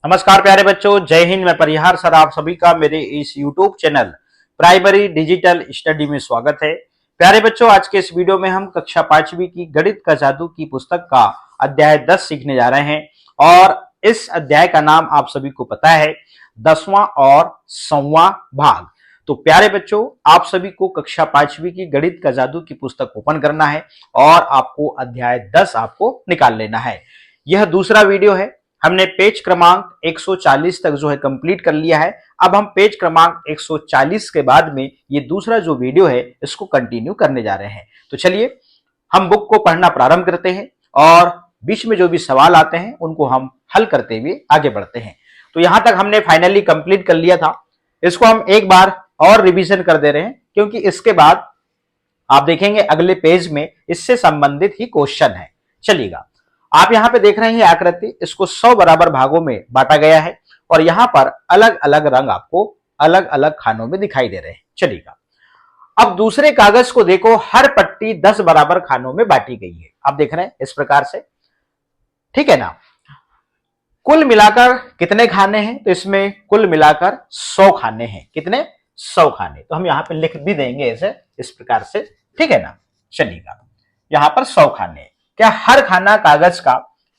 नमस्कार प्यारे बच्चों, जय हिंद। मैं परिहार सर आप सभी का मेरे इस YouTube channel primary digital study में स्वागत है। प्यारे बच्चों, आज के इस वीडियो में हम कक्षा 5वीं की गणित का जादू की पुस्तक का अध्याय 10 सीखने जा रहे हैं और इस अध्याय का नाम आप सभी को पता है 10वां और 100वां भाग। तो प्यारे बच्चों, आप सभी को कक्षा 5वीं की गणित का जादू की पुस्तक ओपन करना है और आपको अध्याय 10 आपको निकाल लेना है। यह दूसरा वीडियो है। हमने पेज क्रमांक 140 तक जो है कंप्लीट कर लिया है। अब हम पेज क्रमांक 140 के बाद में ये दूसरा जो वीडियो है इसको कंटिन्यू करने जा रहे हैं। तो चलिए हम बुक को पढ़ना प्रारंभ करते हैं और बीच में जो भी सवाल आते हैं उनको हम हल करते हुए आगे बढ़ते हैं। तो यहां तक हमने फाइनली कंप्लीट कर लिया था। इसको हम एक बार और रिवीजन कर दे रहे हैं क्योंकि इसके बाद आप देखेंगे अगले पेज में इससे संबंधित ही क्वेश्चन है। चलिएगा, आप यहां पे देख रहे हैं आकृति, इसको 100 बराबर भागों में बांटा गया है और यहां पर अलग अलग रंग आपको अलग अलग खानों में दिखाई दे रहे हैं। चलिएगा, अब दूसरे कागज को देखो, हर पट्टी 10 बराबर खानों में बांटी गई है। आप देख रहे हैं इस प्रकार से, ठीक है ना। कुल मिलाकर कितने खाने हैं? तो इसमें कुल मिलाकर 100 खाने हैं। कितने? 100 खाने। तो हम यहां पे लिख भी देंगे ऐसे इस प्रकार से, ठीक है ना। चलिएगा, यहां पर 100 खाने हैं। क्या हर खाना कागज का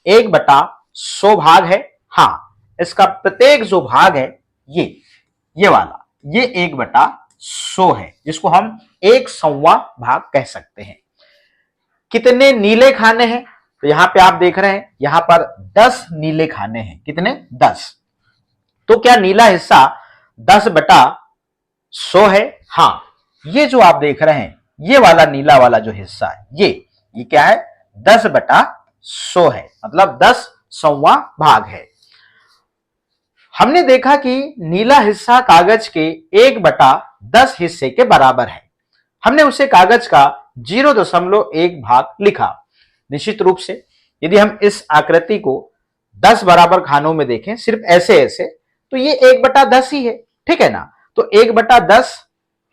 1/100 भाग है? हाँ, इसका प्रत्येक जो भाग है ये वाला, ये 1/100 है, जिसको हम 100वां भाग कह सकते हैं। कितने नीले खाने हैं? तो यहां पे आप देख रहे हैं यहां पर 10 नीले खाने हैं। कितने? 10। तो क्या नीला हिस्सा 10/100 है? हाँ, ये जो आप देख रहे हैं ये वाला नीला वाला जो हिस्सा है ये क्या है? 10/100 है, मतलब 10वां भाग है। हमने देखा कि नीला हिस्सा कागज के 1/10 हिस्से के बराबर है। हमने उसे कागज का 0.1 भाग लिखा। निश्चित रूप से यदि हम इस आकृति को 10 बराबर खानों में देखें, सिर्फ ऐसे ऐसे, तो ये 1/10 ही है, ठीक है ना। तो 1/10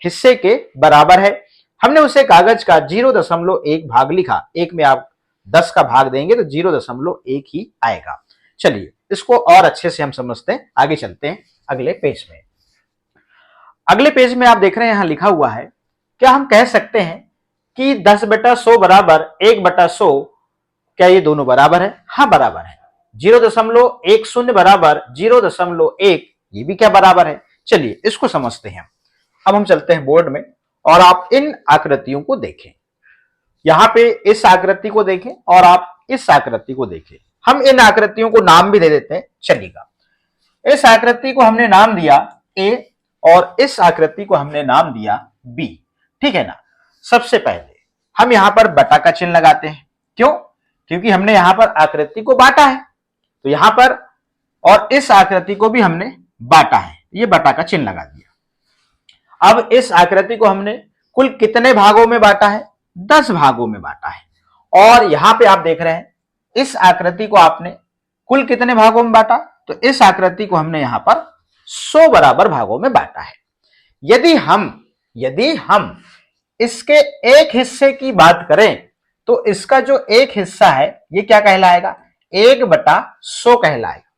हिस्से के बराबर है। हमने उसे कागज का 0.1 भाग लिखा। एक में आप 10 का भाग देंगे तो 0.1 ही आएगा। चलिए इसको और अच्छे से हम समझते हैं, आगे चलते हैं अगले पेज में। अगले पेज में आप देख रहे हैं यहां लिखा हुआ है, क्या हम कह सकते हैं कि 10/100 बराबर 1/100, क्या ये दोनों बराबर है? हाँ, बराबर है। 0.10 बराबर 0.1, ये भी क्या बराबर है? चलिए इसको समझते हैं। अब हम चलते हैं बोर्ड में और आप इन आकृतियों को देखें। यहां पे इस आकृति को देखें और आप इस आकृति को देखें। हम इन आकृतियों को नाम भी दे देते हैं। चलिएगा, इस आकृति को हमने नाम दिया ए और इस आकृति को हमने नाम दिया बी, ठीक है ना। सबसे पहले हम यहां पर बटा का चिन्ह लगाते हैं। क्यों? क्योंकि हमने यहां पर आकृति को बांटा है, तो यहां पर और इस आकृति को भी हमने बांटा है, ये बटा का चिन्ह लगा दिया। अब इस आकृति को हमने कुल कितने भागों में बांटा है? 10 भागों में बांटा है। और यहां पे आप देख रहे हैं इस आकृति को आपने कुल कितने भागों में बांटा? तो इस आकृति को हमने यहां पर 100 बराबर भागों में बांटा है। यदि हम इसके एक हिस्से की बात करें तो इसका जो एक हिस्सा है ये क्या कहलाएगा? 1/100 कहलाएगा।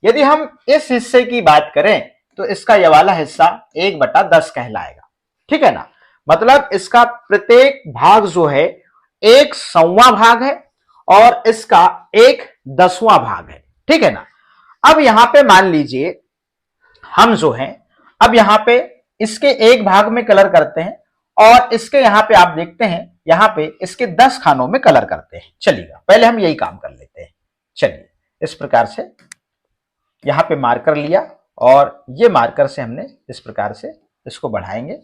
यदि हम इस हिस्से की बात करें तो इसका यह वाला हिस्सा 1/10 कहलाएगा, ठीक है ना। मतलब इसका प्रत्येक भाग जो है 100वां भाग है और इसका 1/10वां भाग है, ठीक है ना। अब यहां पे मान लीजिए हम जो है अब यहां पे इसके एक भाग में कलर करते हैं और इसके यहां पे आप देखते हैं यहां पे इसके 10 खानों में कलर करते हैं। चलिएगा, पहले हम यही काम कर लेते हैं। चलिए इस प्रकार से यहां पे मार्कर लिया और ये मार्कर से हमने इस प्रकार से इसको बढ़ाएंगे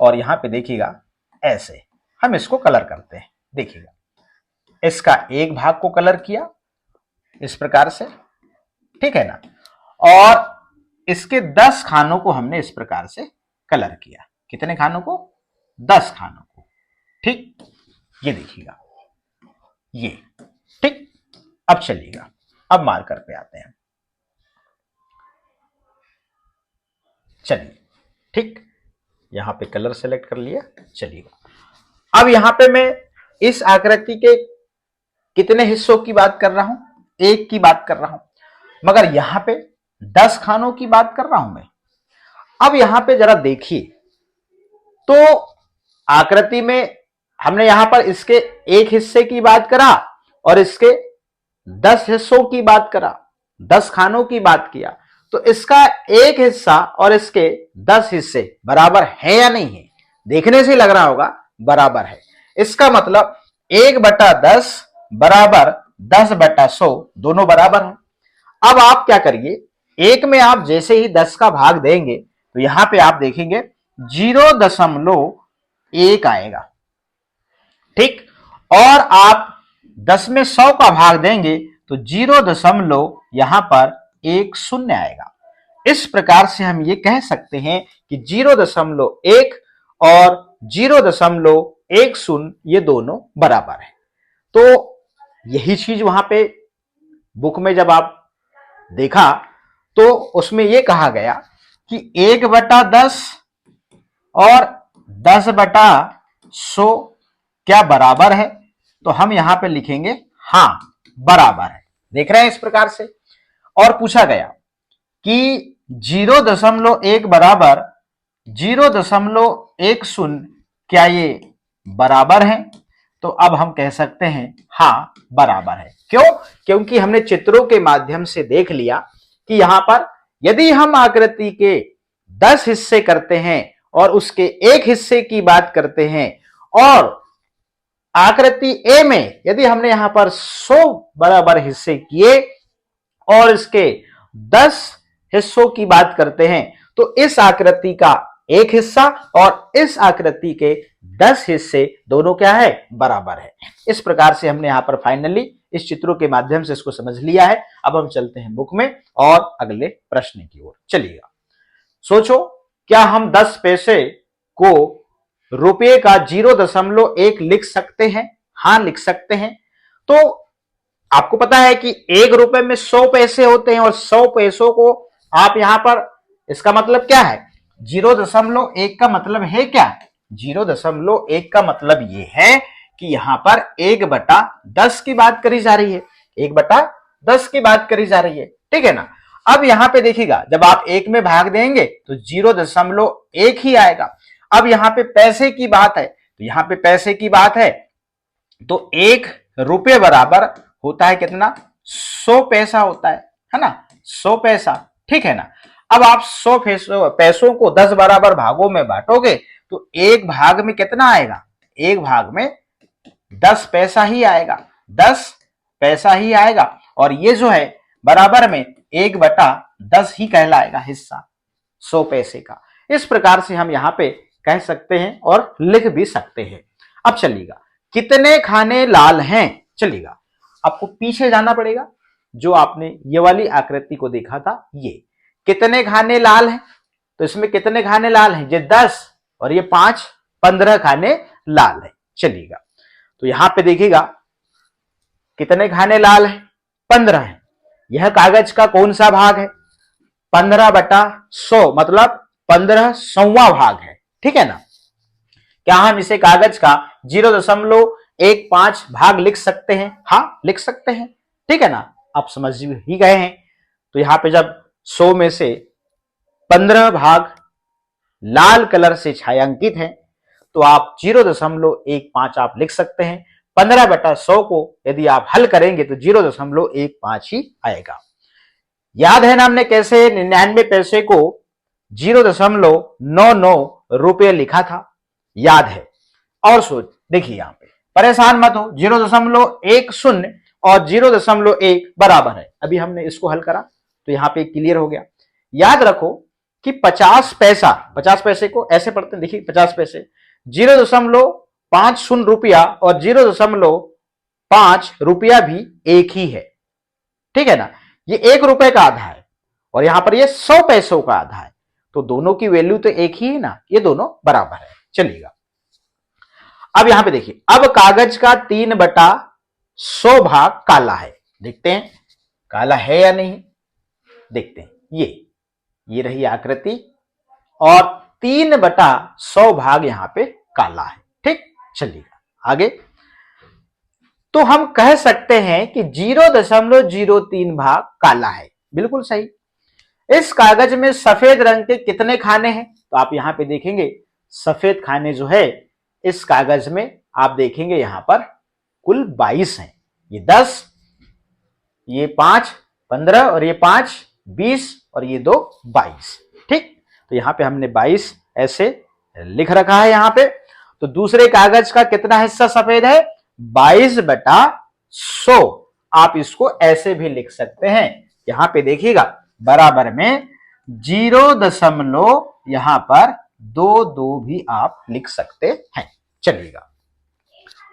और यहां पे देखिएगा ऐसे हम इसको कलर करते हैं। देखिएगा, इसका एक भाग को कलर किया इस प्रकार से, ठीक है ना, और इसके 10 खानों को हमने इस प्रकार से कलर किया। कितने खानों को? 10 खानों को, ठीक। ये देखिएगा ये, ठीक। अब चलिएगा, अब मार्कर पे आते हैं। चलिए, ठीक, यहां पे कलर सेलेक्ट कर लिया। चलिएगा, अब यहां पे मैं इस आकृति के कितने हिस्सों की बात कर रहा हूं? एक की बात कर रहा हूं, मगर यहां पे 10 खानों की बात कर रहा हूं मैं। अब यहां पे जरा देखिए, तो आकृति में हमने यहां पर इसके एक हिस्से की बात करा और इसके 10 हिस्सों की बात करा, 10 खानों की बात किया, तो इसका एक हिस्सा और इसके 10 हिस्से बराबर है या नहीं है? देखने से लग रहा होगा बराबर है। इसका मतलब 1/10 बराबर 10/100, दोनों बराबर है। अब आप क्या करिए, एक में आप जैसे ही 10 का भाग देंगे तो यहां पे आप देखेंगे 0.1 आएगा, ठीक। और आप 10 में 100 का भाग देंगे तो 0. यहां पर 10 आएगा। इस प्रकार से हम ये कह सकते हैं कि 0.1 और 0.10 ये दोनों बराबर है। तो यही चीज वहां पे बुक में जब आप देखा तो उसमें यह कहा गया कि 1/10 और 10/100 क्या बराबर है? तो हम यहां पे लिखेंगे हां बराबर है। देख रहे हैं इस प्रकार से। और पूछा गया कि 0.1 बराबर 0.10 क्या ये बराबर है? तो अब हम कह सकते हैं हां बराबर है। क्यों? क्योंकि हमने चित्रों के माध्यम से देख लिया कि यहां पर यदि हम आकृति के 10 हिस्से करते हैं और उसके एक हिस्से की बात करते हैं, और आकृति ए में यदि हमने यहां पर 100 बराबर हिस्से किए और इसके 10 हिस्सों की बात करते हैं, तो इस आकृति का एक हिस्सा और इस आकृति के 10 हिस्से दोनों क्या है? बराबर है। इस प्रकार से हमने यहां पर फाइनली इस चित्रों के माध्यम से इसको समझ लिया है। अब हम चलते हैं बुक में और अगले प्रश्न की ओर चलिएगा। सोचो, क्या हम 10 पैसे को रुपये का 0.1 लिख सकते हैं? हां लिख सकते हैं। तो आपको पता है कि 1 रुपए में 100 पैसे होते हैं और 100 पैसों को आप यहां पर, इसका मतलब क्या है? 0.1 का मतलब है क्या? 0.1 का मतलब यह है कि यहां पर 1/10 की बात करी जा रही है, 1/10 की बात करी जा रही है, ठीक है ना। अब यहां पे देखिएगा, जब आप 1 में भाग देंगे तो 0.1 ही आएगा। अब यहां पे पैसे की बात है, तो यहां पे पैसे की बात है तो 1 रुपये बराबर होता है कितना? 100 पैसा होता है ना, 100 पैसा, ठीक है ना। अब आप 100 पैसों को 10 बराबर भागों में बांटोगे तो एक भाग में कितना आएगा? एक भाग में 10 पैसा ही आएगा, 10 पैसा ही आएगा। और ये जो है बराबर में 1/10 ही कहलाएगा हिस्सा 100 पैसे का। इस प्रकार से हम यहां पे कह सकते हैं और लिख भी सकते हैं। अब चलिएगा, कितने खाने लाल हैं? चलिएगा, आपको पीछे जाना पड़ेगा। जो आपने ये वाली आकृति को देखा था, ये कितने खाने लाल हैं, तो इसमें कितने खाने लाल हैं? ये 10 और ये 5, 15 खाने लाल है। चलिएगा, तो यहां पे देखिएगा कितने खाने लाल हैं? 15 है। यह कागज का कौन सा भाग है? 15/100 मतलब 15वां भाग है, ठीक है ना। क्या हम इसे कागज का 0.15 भाग लिख सकते हैं? हाँ लिख सकते हैं, ठीक है ना। आप समझ ही गए हैं। तो यहां पे जब 100 में से 15 भाग लाल कलर से छायांकित है तो आप 0.15 आप लिख सकते हैं। 15/100 को यदि आप हल करेंगे तो 0.15 ही आएगा। याद है ना हमने कैसे 99 पैसे को 0.99 रुपये लिखा था? याद है। और सोच देखिए, यहां पे परेशान मत हो, 0.10 और 0.1 बराबर है। अभी हमने इसको हल करा तो यहां पे क्लियर हो गया। याद रखो कि 50 पैसे को ऐसे पढ़ते हैं, देखिए 50 पैसे 0.50 रुपया और 0.5 रुपया भी एक ही है, ठीक है ना। ये 1 रुपए का आधा है और यहां पर ये 100 पैसों का आधा है, तो दोनों की वैल्यू तो एक ही है ना, ये दोनों बराबर है। चलिएगा, अब यहां पे देखिए, अब कागज का 3/100 भाग काला है। देखते हैं काला है या नहीं, देखते हैं। ये रही आकृति और 3/100 भाग यहां पे काला है, ठीक। चलिएगा आगे, तो हम कह सकते हैं कि 0.03 भाग काला है। बिल्कुल सही। इस कागज में सफेद रंग के कितने खाने हैं? तो आप यहां पे देखेंगे सफेद खाने जो है इस कागज में आप देखेंगे यहां पर कुल 22 हैं। ये 10, ये 5 15 और ये 5 20 और ये 2 22। ठीक, तो यहां पे हमने 22 ऐसे लिख रखा है यहां पे। तो दूसरे कागज का कितना हिस्सा सफेद है? 22/100। आप इसको ऐसे भी लिख सकते हैं, यहां पे देखिएगा बराबर में 0 यहां पर 2 भी आप लिख सकते हैं। चलिएगा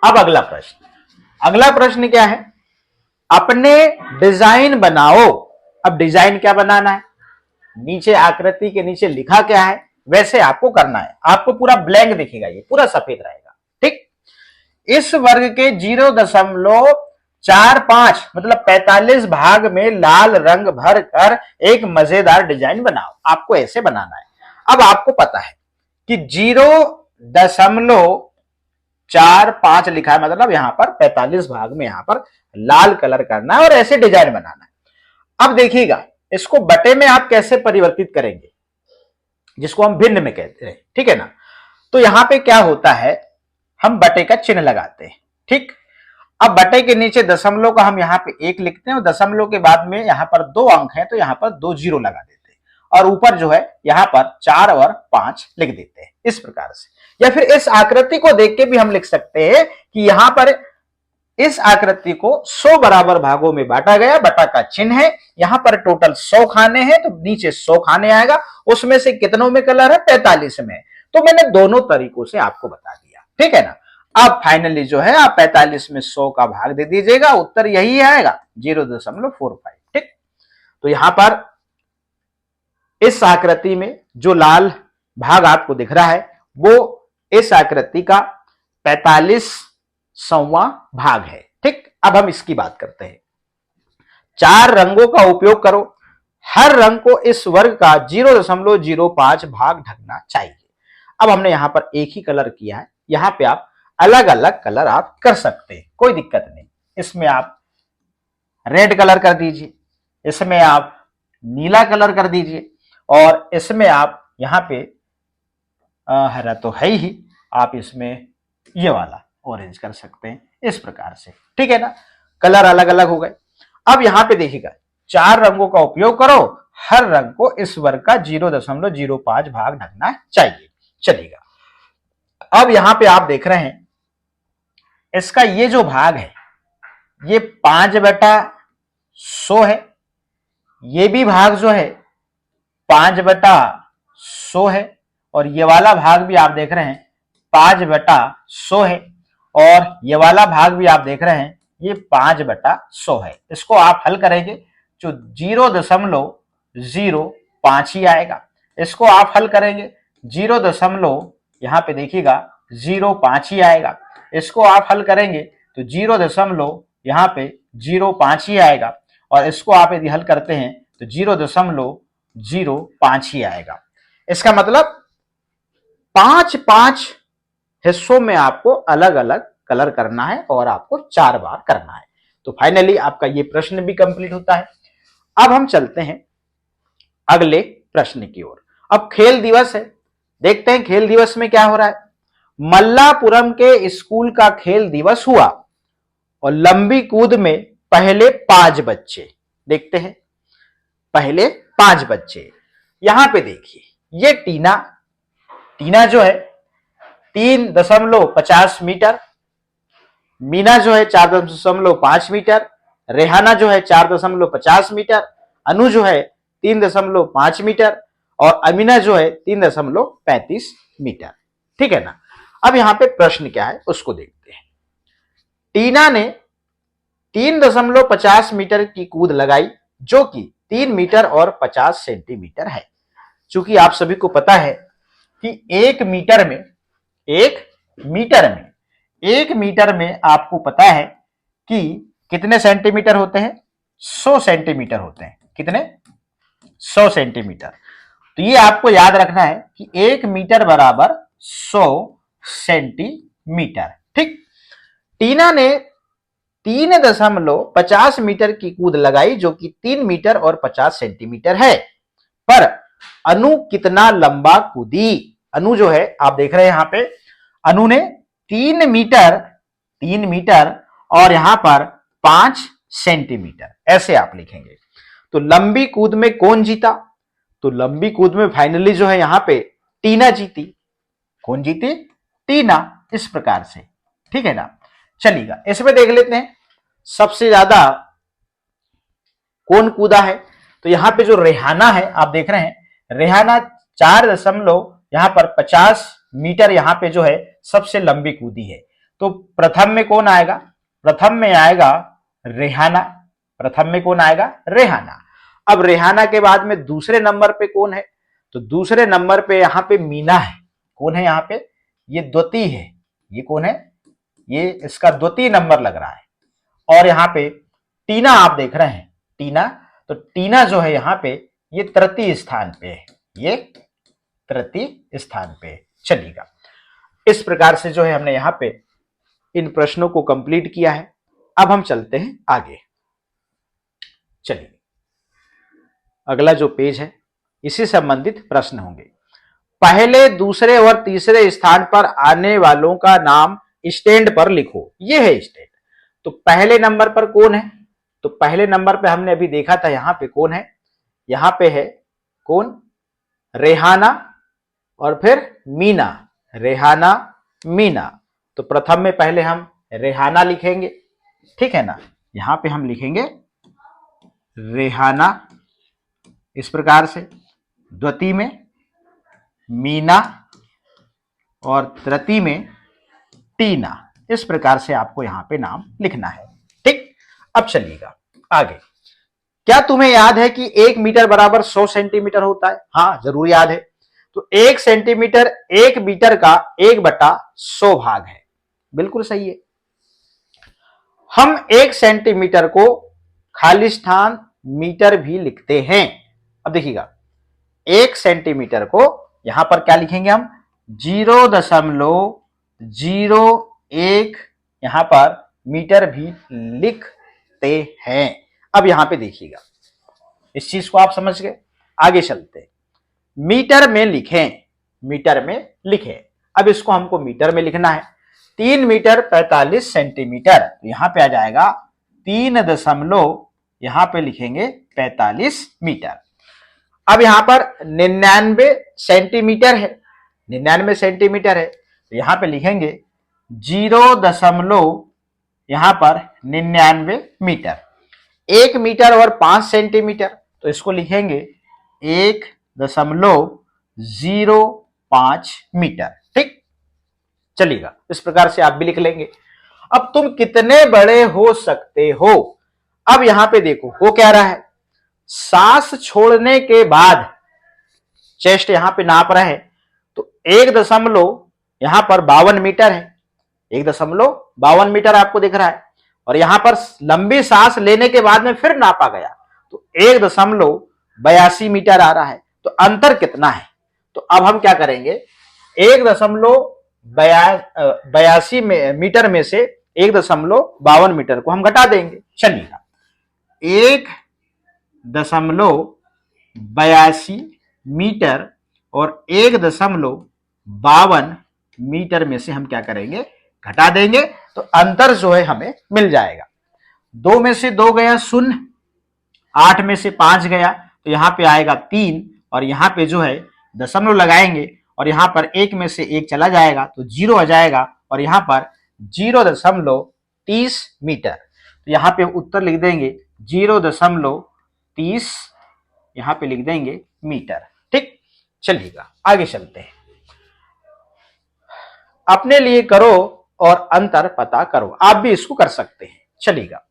अब अगला प्रश्न। अगला प्रश्न क्या है? अपने डिजाइन बनाओ। अब डिजाइन क्या बनाना है? नीचे आकृति के नीचे लिखा क्या है वैसे आपको करना है। आपको पूरा ब्लैंक दिखेगा, ये पूरा सफेद रहेगा। ठीक, इस वर्ग के 0.45 मतलब 45 भाग में लाल रंग भर कर एक मजेदार डिजाइन बनाओ। आपको ऐसे बनाना है। अब आपको पता है कि 0.45 लिखा है, मतलब यहां पर 45 भाग में यहां पर लाल कलर करना है और ऐसे डिजाइन बनाना है। अब देखिएगा इसको बटे में आप कैसे परिवर्तित करेंगे, जिसको हम भिन्न में कहते हैं। ठीक है ना? तो यहां पे क्या होता है, हम बटे का चिन्ह लगाते हैं। ठीक, अब बटे के नीचे दशमलव का हम यहाँ पे 1 लिखते हैं और दशमलव के बाद में यहाँ पर 2 अंक हैं तो यहाँ पर 2 जीरो लगा देते हैं और ऊपर जो है यहाँ पर 4 और 5 लिख देते हैं इस प्रकार से। या फिर इस आकृति को देख के भी हम लिख सकते हैं कि यहाँ पर इस आकृति को 100 बराबर भागों में बांटा गया, बटा का चिन्ह है, यहां पर टोटल 100 खाने हैं तो नीचे 100 खाने आएगा, उसमें से कितनों में कलर है? 45 में। तो मैंने दोनों तरीकों से आपको बता दिया। ठीक है ना? अब फाइनली जो है आप 45 में 100 का भाग दे दीजिएगा, उत्तर यही आएगा 0.45। ठीक, तो यहां पर इस आकृति में जो लाल भाग आपको दिख रहा है वो इस आकृति का 45वां भाग है। ठीक, अब हम इसकी बात करते हैं। 4 रंगों का उपयोग करो, हर रंग को इस वर्ग का 0.05 भाग ढकना चाहिए। अब हमने यहां पर एक ही कलर किया है, यहां पे आप अलग अलग कलर आप कर सकते हैं, कोई दिक्कत नहीं। इसमें आप रेड कलर कर दीजिए, इसमें आप नीला कलर कर दीजिए और इसमें आप यहां पे हरा तो है ही, आप इसमें ये वाला ऑरेंज कर सकते हैं इस प्रकार से। ठीक है ना? कलर अलग अलग हो गए। अब यहां पे देखिएगा 4 रंगों का उपयोग करो, हर रंग को इस वर्ग का 0.05 भाग ढकना चाहिए। चलिएगा अब यहां पे आप देख रहे हैं इसका ये जो भाग है ये 5/100 है, ये भी भाग जो है 5/100 है और ये वाला भाग भी आप देख रहे हैं 5/100 है और ये वाला भाग भी आप देख रहे हैं ये 5/100 है। इसको आप हल करेंगे जो 0.05 ही आएगा। इसको आप हल करेंगे 0. यहां पे देखिएगा 0.5 ही आएगा। इसको आप हल करेंगे तो 0. यहां पे 0.5 ही आएगा और इसको आप यदि हल करते हैं तो 0.05 ही आएगा। इसका मतलब 5 हिस्सों में आपको अलग अलग कलर करना है और आपको 4 बार करना है। तो फाइनली आपका ये प्रश्न भी कंप्लीट होता है। अब हम चलते हैं अगले प्रश्न की ओर। अब खेल दिवस है, देखते हैं खेल दिवस में क्या हो रहा है। मल्लापुरम के स्कूल का खेल दिवस हुआ और लंबी कूद में पहले 5 बच्चे, देखते हैं पहले 5 बच्चे। यहां पे देखिए ये टीना जो है 3.50 मीटर, मीना जो है 4.5 मीटर, रेहाना जो है 4.50 मीटर, अनु जो है 3.5 मीटर और अमीना जो है 3.35 मीटर। ठीक है ना? अब यहां पे प्रश्न क्या है उसको देखते हैं। टीना ने 3.50 मीटर की कूद लगाई जो कि 3 मीटर और 50 सेंटीमीटर है। चूंकि आप सभी को पता है कि 1 मीटर में आपको पता है कि कितने सेंटीमीटर होते हैं? 100 सेंटीमीटर होते हैं। कितने? 100 सेंटीमीटर। तो ये आपको याद रखना है कि 1 मीटर बराबर 100 सेंटीमीटर। ठीक, टीना ने 3.50 मीटर की कूद लगाई जो कि 3 मीटर और 50 सेंटीमीटर है। पर अनु कितना लंबा कूदी। अनु जो है आप देख रहे हैं यहां पे, अनु ने 3 मीटर और यहां पर 5 सेंटीमीटर, ऐसे आप लिखेंगे। तो लंबी कूद में कौन जीता? तो लंबी कूद में फाइनली जो है यहां पे टीना जीती। कौन जीती? टीना। इस प्रकार से, ठीक है ना। चलिएगा इसमें देख लेते हैं सबसे ज्यादा कौन कूदा है। तो यहां पे जो रेहाना है आप देख रहे हैं, रेहाना 4.50 मीटर यहां पे जो है सबसे लंबी कूदी है। तो प्रथम में कौन आएगा? प्रथम में आएगा रेहाना। प्रथम में कौन आएगा? रेहाना। अब रेहाना के बाद में दूसरे नंबर पे कौन है? तो दूसरे नंबर पे यहां पे मीना है। कौन है यहां पे? ये द्वितीय है। ये कौन है? ये इसका द्वितीय नंबर लग रहा है। और यहां पे टीना आप देख रहे हैं, टीना। तो टीना जो है यहां पे ये तृतीय स्थान पे है। ये तृतीय स्थान पे है। चलिएगा इस प्रकार से जो है हमने यहां पे इन प्रश्नों को कंप्लीट किया है। अब हम चलते हैं आगे। चलिए अगला जो पेज है इसी संबंधित प्रश्न होंगे। पहले, दूसरे और तीसरे स्थान पर आने वालों का नाम स्टैंड पर लिखो। ये है स्टैंड। तो पहले नंबर पर कौन है? तो पहले नंबर पे हमने अभी देखा था, यहां पे कौन है? यहां पे है कौन? रेहाना और फिर मीना। रेहाना, मीना। तो प्रथम में पहले हम रेहाना लिखेंगे, ठीक है ना। यहां पे हम लिखेंगे रेहाना इस प्रकार से, द्वितीय में मीना और तृतीय में टीना। इस प्रकार से आपको यहां पे नाम लिखना है, ठीक। अब चलिएगा आगे। क्या तुम्हें याद है कि 1 मीटर बराबर 100 सेंटीमीटर होता है? हाँ जरूर याद है। तो 1 सेंटीमीटर 1 मीटर का 1/100 भाग है। बिल्कुल सही है। हम 1 सेंटीमीटर को खाली स्थान मीटर भी लिखते हैं। अब देखिएगा 1 सेंटीमीटर को यहां पर क्या लिखेंगे हम? 0.01 यहां पर मीटर भी लिखते हैं। अब यहां पे देखिएगा, इस चीज को आप समझ गए। आगे चलते हैं। मीटर में लिखें, मीटर में लिखें। अब इसको हमको मीटर में लिखना है। 3 मीटर 45 सेंटीमीटर। तो यहां पे आ जाएगा 3 दशमलव, यहां पे लिखेंगे 45 मीटर। अब यहां पर 99 सेंटीमीटर है, 99 सेंटीमीटर है। तो यहां पे लिखेंगे 0. यहां पर 99 मीटर। 1 मीटर और 5 सेंटीमीटर, तो इसको लिखेंगे 1.05 मीटर, ठीक। चलिएगा इस प्रकार से आप भी लिख लेंगे। अब तुम कितने बड़े हो सकते हो? अब यहां पे देखो वो कह रहा है सांस छोड़ने के बाद, चेस्ट यहां पे नाप रहे हैं। तो 1. यहां पर 52 मीटर है। 1.52 मीटर आपको दिख रहा है। और यहां पर लंबी सांस लेने के बाद में फिर नापा गया तो 1.82 मीटर आ रहा है। तो अंतर कितना है? तो अब हम क्या करेंगे, 1.82 मीटर में से 1.52 मीटर को हम घटा देंगे। चलिएगा 1.82 मीटर और 1.52 मीटर में से हम क्या करेंगे, घटा देंगे। तो अंतर जो है हमें मिल जाएगा। 2 में से 2 गया 0, 8 में से 5 गया तो यहां पे आएगा 3, और यहां पे जो है दशमलव लगाएंगे और यहां पर 1 में से 1 चला जाएगा तो 0 आ जाएगा, और यहां पर 0.30 मीटर। तो यहां पे उत्तर लिख देंगे 0.30, यहां पे लिख देंगे मीटर, ठीक। चलिएगा आगे चलते हैं। अपने लिए करो और अंतर पता करो। आप भी इसको कर सकते हैं। चलिएगा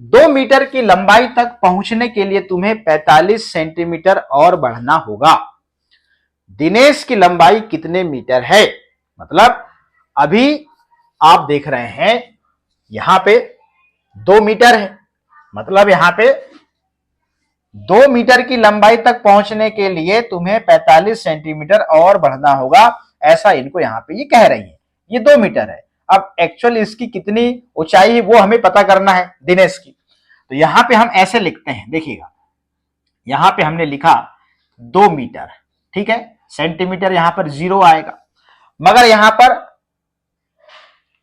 2 मीटर की लंबाई तक पहुंचने के लिए तुम्हें 45 सेंटीमीटर और बढ़ना होगा। दिनेश की लंबाई कितने मीटर है? मतलब अभी आप देख रहे हैं यहां पे 2 मीटर है, मतलब यहां पे 2 मीटर की लंबाई तक पहुंचने के लिए तुम्हें 45 सेंटीमीटर और बढ़ना होगा, ऐसा इनको यहां पे ये कह रही है। ये 2 मीटर है। अब एक्चुअल इसकी कितनी ऊंचाई है वो हमें पता करना है दिनेश की। तो यहां पे हम ऐसे लिखते हैं, देखिएगा यहां पे हमने लिखा 2 मीटर, ठीक है। सेंटीमीटर यहां पर 0 आएगा, मगर यहां पर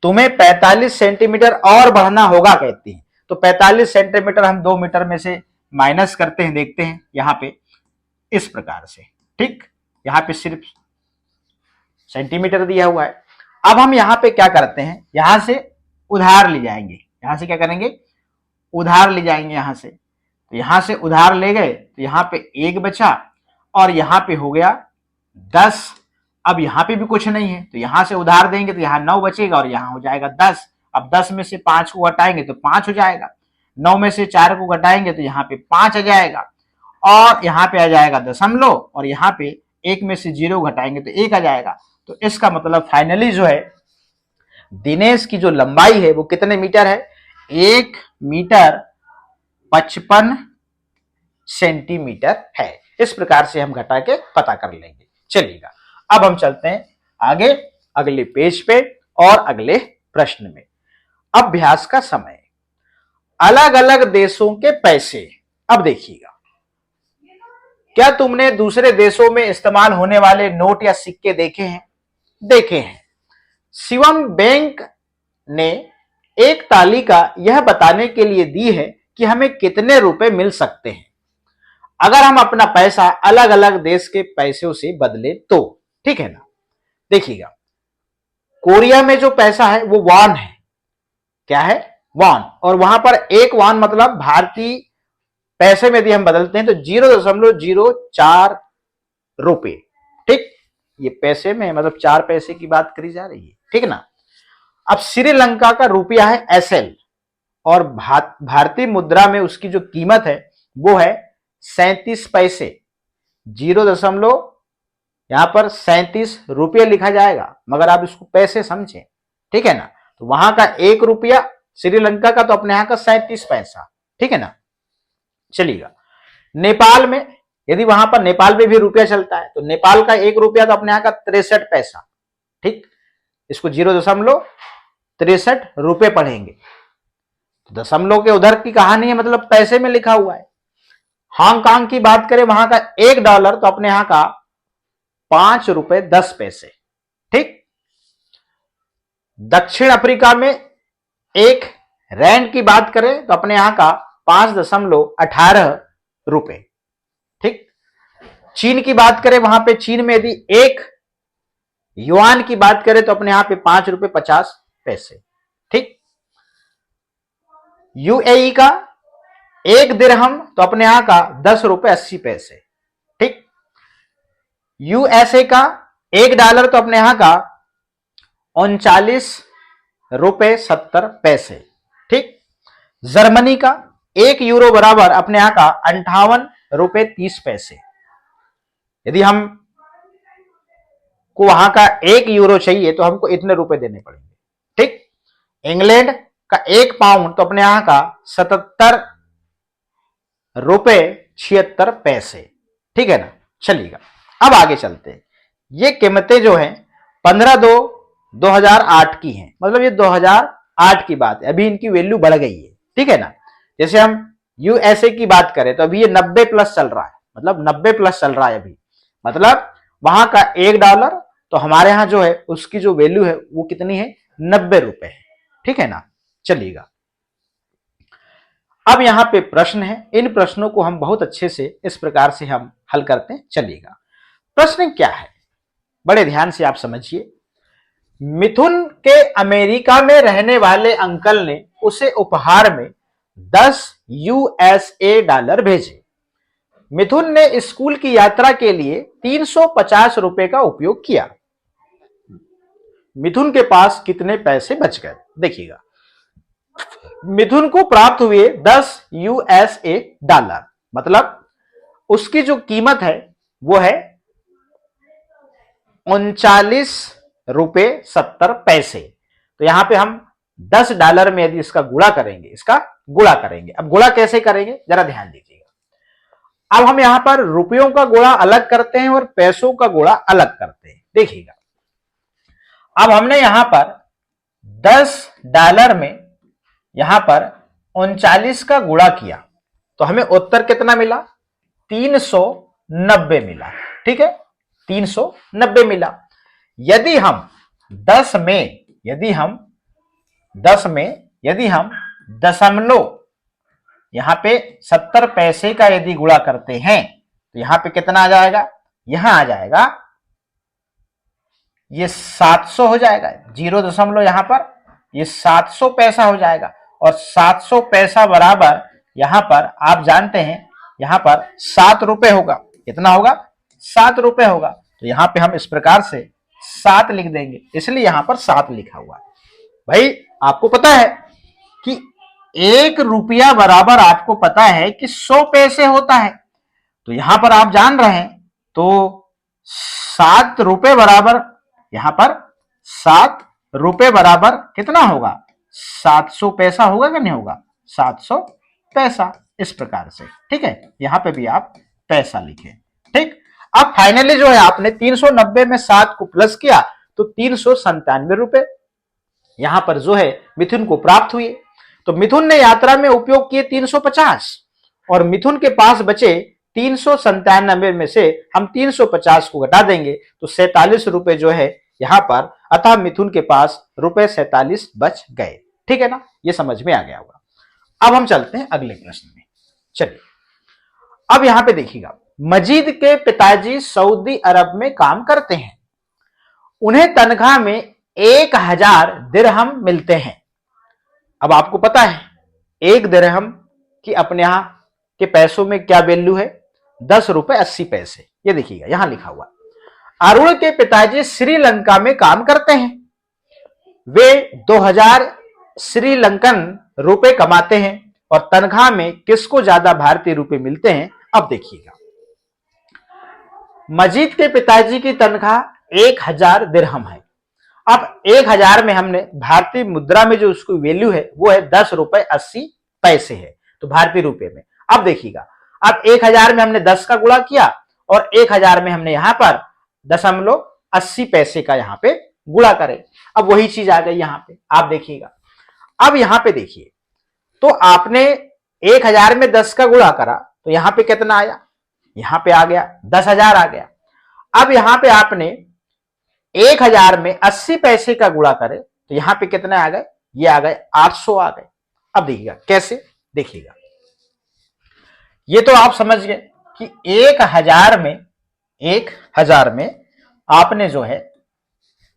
तुम्हें 45 सेंटीमीटर और बढ़ना होगा कहती है। तो 45 सेंटीमीटर हम 2 मीटर में से माइनस करते हैं, देखते हैं यहां पे इस प्रकार से, ठीक। यहां पे सिर्फ सेंटीमीटर दिया हुआ है। अब हम यहां पे क्या करते हैं, यहां से उधार ले जाएंगे। यहां से क्या करेंगे, उधार ले जाएंगे यहां से। तो यहां से उधार ले गए तो यहां पे 1 बचा और यहां पे हो गया 10। अब यहां पे भी कुछ नहीं है तो यहां से उधार देंगे तो यहां 9 बचेगा और यहां हो जाएगा 10। अब 10 में से 5 को घटाएंगे तो 5 हो जाएगा। 9 में से 4 को घटाएंगे तो यहाँ पे 5 आ जाएगा और यहाँ पे आ जाएगा दशमलव, और यहाँ पे 1 में से 0 घटाएंगे तो 1 आ जाएगा। तो इसका मतलब फाइनली जो है दिनेश की जो लंबाई है वो कितने मीटर है, 1 मीटर 55 सेंटीमीटर है। इस प्रकार से हम घटा के पता कर लेंगे। चलिएगा अब हम चलते हैं आगे अगले पेज पे और अगले प्रश्न में। अभ्यास का समय, अलग अलग देशों के पैसे। अब देखिएगा, क्या तुमने दूसरे देशों में इस्तेमाल होने वाले नोट या सिक्के देखे हैं? देखे हैं। शिवम बैंक ने एक तालिका यह बताने के लिए दी है कि हमें कितने रुपए मिल सकते हैं अगर हम अपना पैसा अलग अलग देश के पैसों से बदले तो, ठीक है ना। देखिएगा, कोरिया में जो पैसा है वो वॉन है। क्या है, वॉन। और वहां पर एक वॉन मतलब भारतीय पैसे में यदि हम बदलते हैं तो 0.04 रुपए, ठीक। ये पैसे में मतलब 4 पैसे की बात करी जा रही है, ठीक ना। अब श्रीलंका का रुपया है एसएल और भारतीय मुद्रा में उसकी जो कीमत है वो है 37 पैसे। 0. यहां पर 37 रुपये लिखा जाएगा, मगर आप इसको पैसे समझें, ठीक है ना। तो वहां का 1 रुपया श्रीलंका का तो अपने यहां का 37 पैसा, ठीक है ना। चलिएगा, नेपाल में यदि वहां पर नेपाल में भी रुपया चलता है तो नेपाल का 1 रुपया तो अपने यहां का 63 पैसा, ठीक। इसको 0.63 रुपए पढ़ेंगे। तो दशमलव के उधर की कहानी है, मतलब पैसे में लिखा हुआ है। हांगकांग की बात करें, वहां का $1 तो अपने यहां का 5 रुपए 10 पैसे, ठीक। दक्षिण अफ्रीका में 1 रैंड की बात करें तो अपने यहां का 5.18 रुपए, ठीक। चीन की बात करें, वहां पे चीन में यदि 1 युआन की बात करें तो अपने यहां पे 5 रुपए 50 पैसे, ठीक। यूएई का 1 दिरहम तो अपने यहां का 10 रुपए 80 पैसे, ठीक। यूएसए का $1 तो अपने यहां का 39 रुपए 70 पैसे, ठीक। जर्मनी का 1 यूरो बराबर अपने यहां का 58 रुपए 30 पैसे। यदि हम को वहां का 1 यूरो चाहिए तो हमको इतने रुपए देने पड़ेंगे, ठीक। इंग्लैंड का 1 पाउंड तो अपने यहां का 77 रुपए 76 पैसे, ठीक है ना। चलिएगा अब आगे चलते हैं। ये कीमतें जो हैं 15/2/2008 की हैं, मतलब ये 2008 की बात है, अभी इनकी वैल्यू बढ़ गई है, ठीक है ना। जैसे हम यूएसए की बात करें तो अभी ये 90 प्लस चल रहा है, मतलब 90 प्लस चल रहा है अभी, मतलब वहां का $1 तो हमारे यहां जो है उसकी जो वैल्यू है वो कितनी है, 90 रुपए है, ठीक है ना। चलिएगा अब यहां पे प्रश्न है, इन प्रश्नों को हम बहुत अच्छे से इस प्रकार से हम हल करते हैं। चलिएगा, प्रश्न क्या है, बड़े ध्यान से आप समझिए। मिथुन के अमेरिका में रहने वाले अंकल ने उसे उपहार में 10 यूएसए डॉलर भेजे। मिथुन ने स्कूल की यात्रा के लिए 350 रुपए का उपयोग किया। मिथुन के पास कितने पैसे बच गए? देखिएगा, मिथुन को प्राप्त हुए 10 यूएसए डॉलर, मतलब उसकी जो कीमत है वो है 39 रुपए 70 पैसे। तो यहां पे हम $10 में यदि इसका गुणा करेंगे, इसका गुणा करेंगे। अब गुणा कैसे करेंगे जरा ध्यान दीजिएगा। अब हम यहां पर रुपयों का गुणा अलग करते हैं और पैसों का गुणा अलग करते हैं। देखिएगा, अब हमने यहां पर $10 में यहां पर 39 का गुणा किया तो हमें उत्तर कितना मिला, 390 मिला। ठीक है, 390 मिला। यदि हम 10 में दशमलव यहां पे 70 पैसे का यदि गुणा करते हैं तो यहां पे कितना आ जाएगा, यहां आ जाएगा ये 700 हो जाएगा। 0 यहां पर ये 700 पैसा हो जाएगा और 700 पैसा बराबर यहां पर आप जानते हैं यहां पर 7 रुपए होगा। कितना होगा, 7 रुपए होगा। तो यहां पे हम इस प्रकार से 7 लिख देंगे, इसलिए यहां पर 7 लिखा हुआ है। भाई आपको पता है कि 1 रुपया बराबर आपको पता है कि 100 पैसे होता है, तो यहां पर आप जान रहे हैं तो 7 रुपए बराबर यहां पर 7 रुपए बराबर कितना होगा, 700 पैसा होगा कि नहीं होगा, 700 पैसा। इस प्रकार से ठीक है, यहां पे भी आप पैसा लिखे। ठीक, अब फाइनली जो है आपने 390 में 7 को प्लस किया तो 397 रुपए यहां पर जो है मिथुन को प्राप्त हुए। तो मिथुन ने यात्रा में उपयोग किए 350 और मिथुन के पास बचे 397 में से हम 350 को घटा देंगे तो 47 रुपए जो है यहां पर, अतः मिथुन के पास रुपए 47 बच गए। ठीक है ना, ये समझ में आ गया होगा। अब हम चलते हैं अगले प्रश्न में। चलिए, अब यहां पे देखिएगा, मजीद के पिताजी सऊदी अरब में काम करते हैं, उन्हें तनख्वाह में 1000 दिरहम मिलते हैं। अब आपको पता है 1 दिरहम की अपने यहां के पैसों में क्या वैल्यू है, 10 रुपए 80 पैसे। ये देखिएगा यहां लिखा हुआ। अरुण के पिताजी श्रीलंका में काम करते हैं, वे 2000 श्रीलंकन रुपए कमाते हैं और तनख्वाह में किसको ज्यादा भारतीय रुपए मिलते हैं। अब देखिएगा, मजीद के पिताजी की तनख्वाह 1000 दिरहम है। अब 1000 में हमने भारतीय मुद्रा में जो उसकी वैल्यू है वो है 10 रुपए 80 पैसे है, तो भारतीय रुपए में। अब देखिएगा, अब 1000 में हमने 10 का गुणा किया और 1000 में हमने यहां पर 0.80 पैसे का यहां पे गुणा करे। अब वही चीज आ गई यहां पे, आप देखिएगा। अब यहां पे देखिए, तो आपने 1000 में 10 का गुणा करा तो यहां पे कितना आया, यहां पे आ गया 10,000 आ गया। अब यहां पे आपने 1000 में 80 पैसे का गुणा करे तो यहां पे कितने आ गए, ये आ गए 800 आ गए। अब देखिएगा कैसे, देखिएगा ये तो आप समझ गए कि 1000 में आपने जो है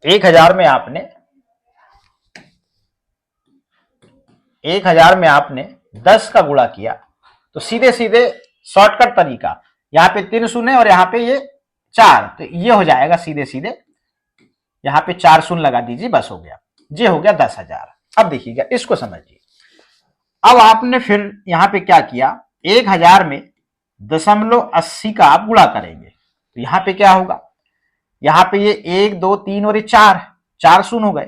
1000 में आपने 10 का गुणा किया तो सीधे सीधे शॉर्टकट तरीका, यहां पे 3 शून्य और यहां पे ये 4, तो ये हो जाएगा सीधे सीधे यहां पे 4 शून्य लगा दीजिए, बस हो गया, ये हो गया 10,000। अब देखिएगा इसको समझिए। अब आपने फिर यहां पे क्या किया, 1000 में 0.80 का आप गुणा करेंगे तो यहां पे क्या होगा, यहां पे ये 1 2 3 और ये 4 शून्य हो गए।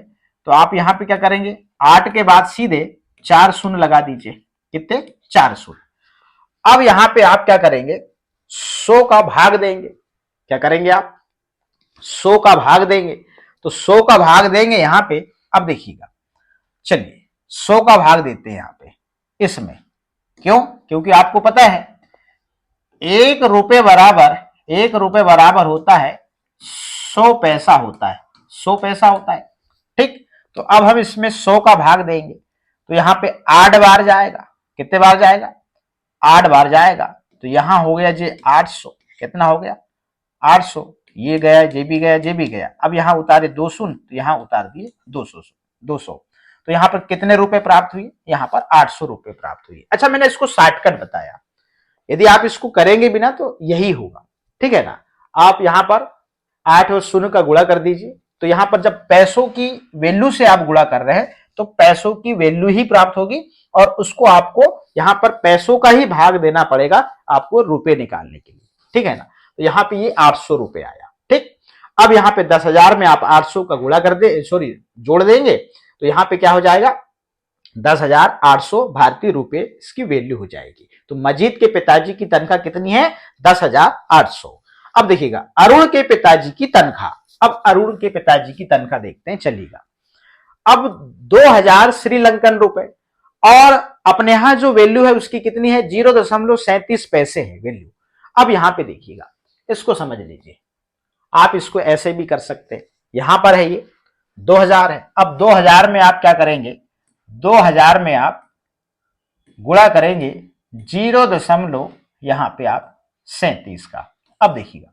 तो आप यहां पे क्या करेंगे, 8 के बाद सीधे 4 शून्य लगा दीजिए, कितने, 4 शून्य। अब यहां पे आप क्या करेंगे, 100 का भाग देंगे। क्या करेंगे आप, 100 का भाग देंगे। तो 100 का भाग देंगे यहां पे। अब देखिएगा, चलिए 100 का भाग देते हैं यहां पे इसमें, क्यों, क्योंकि आपको पता है 1 रुपए बराबर होता है 100 पैसा होता है, 100 पैसा होता है। ठीक, तो अब हम इसमें 100 का भाग देंगे तो यहां पे 8 बार जाएगा। कितने बार जाएगा, 8 बार जाएगा। तो यहां हो गया जी 800, कितना हो गया 800, ये गया, ये भी गया, ये भी गया। अब यहां उतारे 2 शून्य तो यहां उतार दिए 200। तो यहां पर कितने रुपए प्राप्त हुए, यहां पर 800 रुपए प्राप्त हुए। अच्छा, मैंने इसको शॉर्टकट बताया, यदि आप इसको करेंगे भी ना तो यही होगा। ठीक है ना, आप यहां पर 8 और 0 का गुणा कर दीजिए तो यहां पर जब पैसों की वैल्यू से आप गुणा कर रहे हैं तो पैसों की वैल्यू ही प्राप्त होगी और उसको आपको यहां पर पैसों का ही भाग देना पड़ेगा आपको रुपए निकालने के लिए। ठीक है ना, तो यहां पे ये 800 रुपए आया। ठीक, अब यहां पे 10,000 में आप 800 का गुणा कर दे, सॉरी जोड़ देंगे तो यहां पे क्या हो जाएगा, 10,800 भारतीय रुपए इसकी वैल्यू हो जाएगी। तो मजीद के पिताजी की तनख्वाह कितनी है, 10,800। अब देखिएगा अरुण के पिताजी की तनख्वाह। अब अरुण के पिताजी की तनख्वाह देखते हैं, चलिएगा। अब 2000 श्रीलंकन रुपए और अपने यहां जो वैल्यू है उसकी कितनी है, 0.37 पैसे है वैल्यू। अब यहां पे देखिएगा इसको समझ लीजिए। आप इसको ऐसे भी कर सकते हैं, यहां पर है ये 2000 है। अब 2000 में आप क्या करेंगे, 2000 में आप गुणा करेंगे 0 दशमलव यहां पे आप 37 का। अब देखिएगा,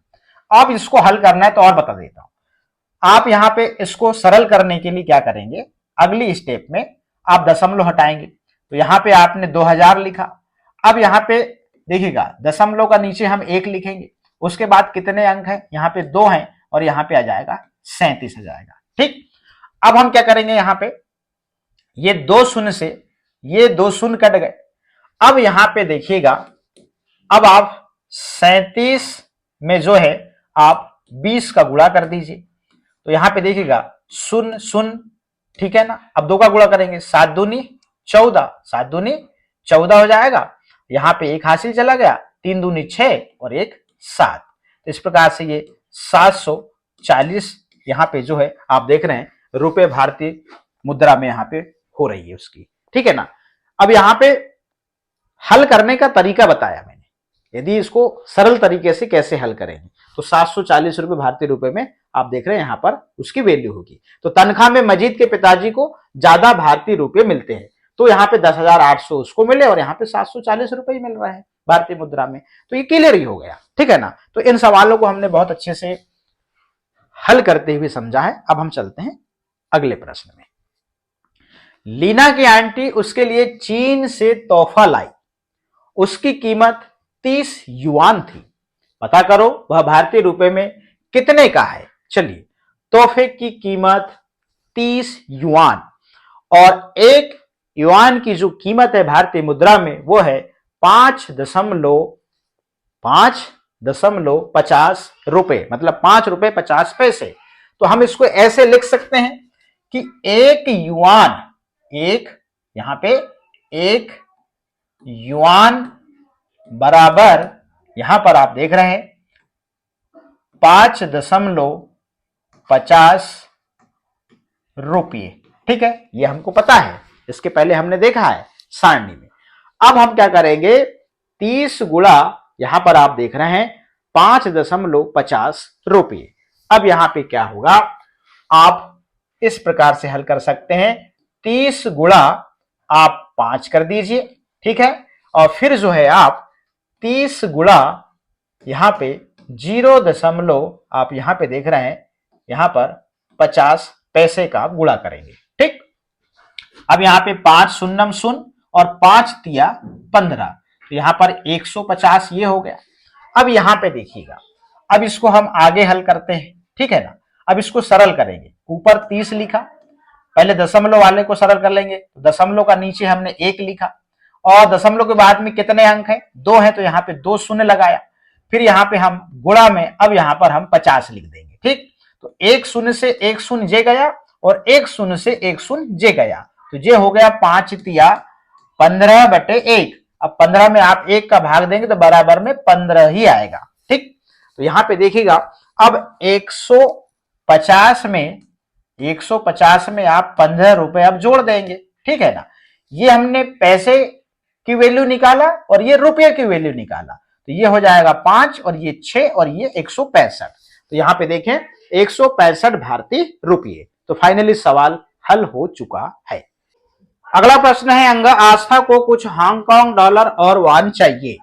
अब इसको हल करना है तो और बता देता हूं। आप यहां पे इसको सरल करने के लिए क्या करेंगे, अगली स्टेप में आप दशमलव हटाएंगे, तो यहां पे आपने 2000 लिखा। अब यहां पे देखिएगा दशमलव का नीचे हम 1 लिखेंगे, उसके बाद कितने अंक हैं, यहां पे 2 हैं और यहां पे आ जाएगा 37 आ जाएगा। ठीक, अब हम क्या करेंगे, यहां पे ये 2 शून्य से ये 2 शून्य कट गए। अब यहां पे देखिएगा, अब आप 37 में जो है आप 20 का गुणा कर दीजिए, तो यहां पे देखिएगा शून्य शून्य, ठीक है ना। अब 2 का गुणा करेंगे, 7 दूनी 14, 7 दूनी 14 हो जाएगा। यहां पे 1 हासिल चला गया, 3 दूनी 6 और 1 7। तो इस प्रकार से ये 740 यहां पे जो है आप देख रहे हैं रुपए भारतीय मुद्रा में यहां पे हो रही है उसकी, ठीक है ना। अब यहां पे हल करने का तरीका बताया मैंने, यदि इसको सरल तरीके से कैसे हल करेंगे, तो 740 रुपए भारतीय रुपए में आप देख रहे हैं यहां पर उसकी वैल्यू होगी। तो तनख्वाह में मजीद के पिताजी को ज्यादा भारतीय रुपए मिलते हैं, तो यहाँ पे 10,800 उसको मिले और यहाँ पे 740 रुपए ही मिल रहा है भारतीय मुद्रा में। तो ये क्लियर ही हो गया, ठीक है ना। तो इन सवालों को हमने बहुत अच्छे से हल करते हुए समझा है। अब हम चलते हैं अगले प्रश्न में। लीना की आंटी उसके लिए चीन से तोहफा लाई, उसकी कीमत 30 युआन थी, पता करो वह भारतीय रुपए में कितने का है। चलिए, तोहफे की कीमत 30 युआन और 1 युआन की जो कीमत है भारतीय मुद्रा में वो है 5.50 रुपए, मतलब 5 रुपए 50 पैसे। तो हम इसको ऐसे लिख सकते हैं कि 1 युआन, एक यहां पे 1 युआन बराबर यहां पर आप देख रहे हैं 5.50 रुपये, ठीक है। ये हमको पता है, इसके पहले हमने देखा है सारणी में। अब हम क्या करेंगे, 30 गुणा यहां पर आप देख रहे हैं 5.50 रुपये। अब यहां पे क्या होगा, आप इस प्रकार से हल कर सकते हैं, 30 गुणा आप 5 कर दीजिए, ठीक है। और फिर जो है आप 30 गुणा यहां पे 0 आप यहां पे देख रहे हैं यहां पर 50 पैसे का गुणा करेंगे, ठीक। अब यहां पे 5 शून्यम शून्य और 5 तिया 15, तो यहां पर 150 ये हो गया। अब यहां पे देखिएगा, अब इसको हम आगे हल करते हैं, ठीक है ना। अब इसको सरल करेंगे, ऊपर 30 लिखा, पहले दशमलव वाले को सरल कर लेंगे, दशमलव का नीचे हमने 1 लिखा और दशमलव के बाद में कितने अंक हैं, 2 हैं, तो यहाँ पे 2 शून्य लगाया। फिर यहाँ पे हम गुणा में अब यहाँ पर हम 50 लिख देंगे, ठीक। तो 1 शून्य से 1 शून्य जे गया और 1 शून्य से 1 शून्य जे गया, तो ये हो गया 5 तिया 15/1। अब 15 में आप 1 का भाग देंगे तो बराबर में 15 ही आएगा, ठीक। तो यहां पे देखिएगा, अब 150 में आप 15 रुपए अब जोड़ देंगे, ठीक है ना। ये हमने पैसे की वैल्यू निकाला और ये रुपये की वैल्यू निकाला, तो ये हो जाएगा 5 और ये 6 और ये 165। तो यहां पे देखें 165 भारतीय रुपये। तो फाइनली सवाल हल हो चुका है। अगला प्रश्न है, अंगा आस्था को कुछ हांगकांग डॉलर और वॉन चाहिए।